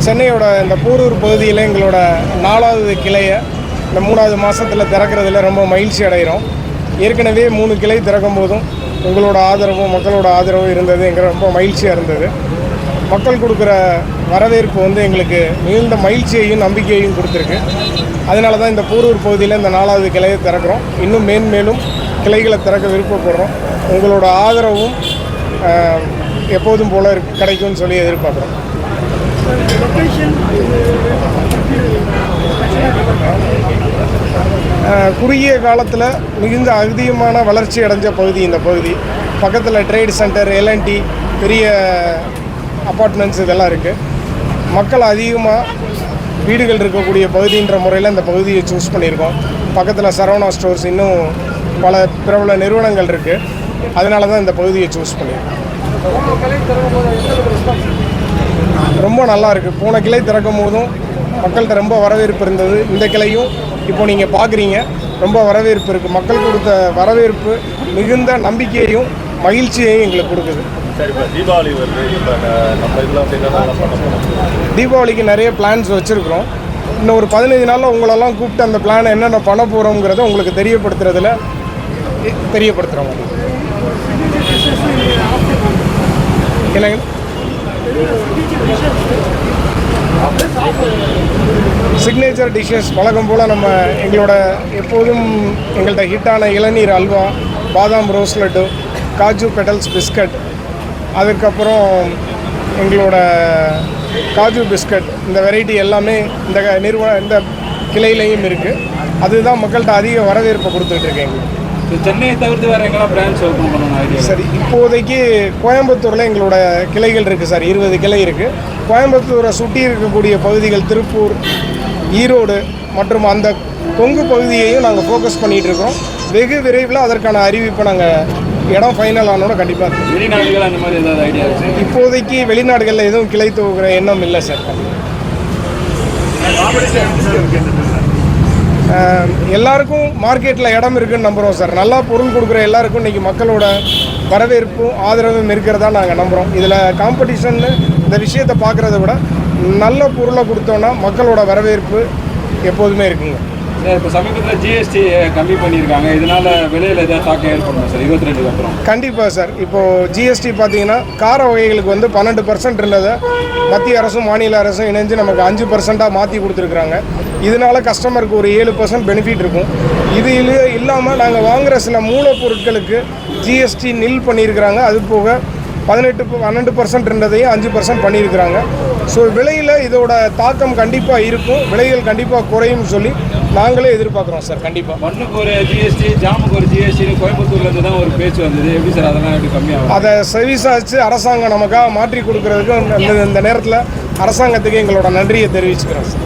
சென்னையோட இந்த போரூர் பகுதியில் எங்களோட 4வது கிளையை இந்த 3வது மாதத்தில் திறக்கிறதுல ரொம்ப மகிழ்ச்சி அடைகிறோம். ஏற்கனவே 3 கிளை திறக்கும் போதும் உங்களோட ஆதரவும் மக்களோட ஆதரவும் இருந்தது எங்களுக்கு ரொம்ப மகிழ்ச்சியாக இருந்தது. மக்கள் கொடுக்குற வரவேற்பு எங்களுக்கு மிகுந்த மகிழ்ச்சியையும் நம்பிக்கையையும் கொடுத்துருக்கு. அதனால தான் இந்த போரூர் பகுதியில் இந்த 4வது கிளையை திறக்கிறோம். இன்னும் மேன்மேலும் கிளைகளை திறக்க விருப்பப்படுறோம். உங்களோட ஆதரவும் எப்போதும் போல கிடைக்கும்னு சொல்லி எதிர்பார்க்குறோம். குறுகிய காலத்தில் மிகுந்த அதிகமான வளர்ச்சி அடைஞ்ச பகுதி இந்த பகுதி. பக்கத்தில் ட்ரேட் சென்டர், எல்என்டி, பெரிய அப்பார்ட்மெண்ட்ஸ் இதெல்லாம் இருக்குது. மக்கள் அதிகமாக வீடுகள் இருக்கக்கூடிய பகுதின்ற முறையில் இந்த பகுதியை சூஸ் பண்ணியிருக்கோம். பக்கத்தில் சரவணா ஸ்டோர்ஸ், இன்னும் பல பிரபல நிறுவனங்கள் இருக்குது. அதனால தான் இந்த பகுதியை சூஸ் பண்ணியிருக்கோம். ரொம்ப நல்லா இருக்குது. போன கிளை திறக்கும் போதும் மக்கள்கிட்ட ரொம்ப வரவேற்பு இருந்தது. இந்த கிளையும் இப்போ நீங்கள் பார்க்குறீங்க, ரொம்ப வரவேற்பு இருக்குது. மக்கள் கொடுத்த வரவேற்பு மிகுந்த நம்பிக்கையையும் மகிழ்ச்சியையும் எங்களுக்கு கொடுக்குது. தீபாவளிக்கு நிறைய பிளான்ஸ் வச்சுருக்குறோம். இன்னும் ஒரு 15 நாளில் உங்களெல்லாம் கூப்பிட்டு அந்த பிளானை என்னென்ன பண்ண போகிறோங்கிறத உங்களுக்கு தெரியப்படுத்துகிறோம். என்னங்க, சிக்னேச்சர் டிஷ்ஷஸ் வழக்கம் போல் நம்ம எங்களோட எப்போதும் எங்கள்கிட்ட ஹிட்டான இளநீர் அல்வா, பாதாம் rose laddu, kaju petals biscuit, அதுக்கப்புறம் எங்களோட காஜு பிஸ்கட், இந்த வெரைட்டி எல்லாமே இந்த கிளையிலையும் இருக்குது. அதுதான் மக்கள்கிட்ட அதிக வரவேற்பை கொடுத்துட்ருக்கேன். எங்களுக்கு சென்னையை தவிர்த்து வேறு எங்கெல்லாம் பிரான்ச் ஓப்பன் பண்ணணும் ஐடியா? சரி, இப்போதைக்கு கோயம்புத்தூரில் எங்களோட கிளைகள் இருக்குது சார். 20 கிளை இருக்குது. கோயம்புத்தூரை சுற்றி இருக்கக்கூடிய பகுதிகள் திருப்பூர், ஈரோடு மற்றும் அந்த கொங்கு பகுதியையும் நாங்கள் ஃபோக்கஸ் பண்ணிகிட்ருக்கோம். வெகு விரைவில் அதற்கான அறிவிப்பை நாங்கள் இடம் ஃபைனல் ஆனோட கண்டிப்பாக. வெளிநாடுகள் அந்த மாதிரி ஏதாவது ஐடியா இருக்குது? இப்போதைக்கு வெளிநாடுகளில் எதுவும் கிளை துவக்கிற எண்ணம் இல்லை சார். எல்லாருக்கும் மார்க்கெட்டில் இடம் இருக்குதுன்னு நம்புகிறோம் சார். நல்லா பொருள் கொடுக்குற எல்லாருக்கும் இன்றைக்கி மக்களோட வரவேற்பும் ஆதரவும் இருக்கிறதா நாங்கள் நம்புகிறோம். இதில் காம்படிஷன்னு இந்த விஷயத்தை பார்க்குறத விட நல்ல பொருளை கொடுத்தோன்னா மக்களோட வரவேற்பு எப்போதுமே இருக்குங்க. சார், இப்போ சமீபத்தில் ஜிஎஸ்டி கம்மி பண்ணியிருக்காங்க. இதனால் விலையில் ஏதாவது தாக்கம் ஏற்படுமா சார் 22க்கு அப்புறம்? கண்டிப்பாக சார். இப்போது ஜிஎஸ்டி பார்த்தீங்கன்னா கார வகைகளுக்கு 12% இருந்ததை மத்திய அரசும் மாநில அரசும் இணைஞ்சு நமக்கு 5% மாற்றி கொடுத்துருக்குறாங்க. இதனால் கஸ்டமருக்கு ஒரு 7% பெனிஃபிட் இருக்கும். இது இல்லாமல் நாங்கள் வாங்குகிற சில மூலப்பொருட்களுக்கு ஜிஎஸ்டி நில் பண்ணியிருக்கிறாங்க. அது போக 12% இருந்ததையும் 5% பண்ணியிருக்கிறாங்க. ஸோ விலையில் இதோட தாக்கம் கண்டிப்பாக இருக்கும். விலைகள் கண்டிப்பாக குறையும்னு சொல்லி நாங்களே எதிர்பார்க்குறோம் சார். கண்டிப்பாக மண்ணுக்கு ஒரு ஜிஎஸ்டி, ஜாமுக்கு ஒரு ஜிஎஸ்டி கோயம்புத்தூர்லேருந்து தான் ஒரு பேச்சு வந்தது. எப்படி சார் அதெல்லாம் எப்படி கம்மியாகும்? அதை செவிசாச்சு அரசாங்கம் நமக்காக மாற்றி கொடுக்கறதுக்கு இந்த நேரத்தில் அரசாங்கத்துக்கு எங்களோட நன்றியை தெரிவிச்சுக்கிறோம் சார்.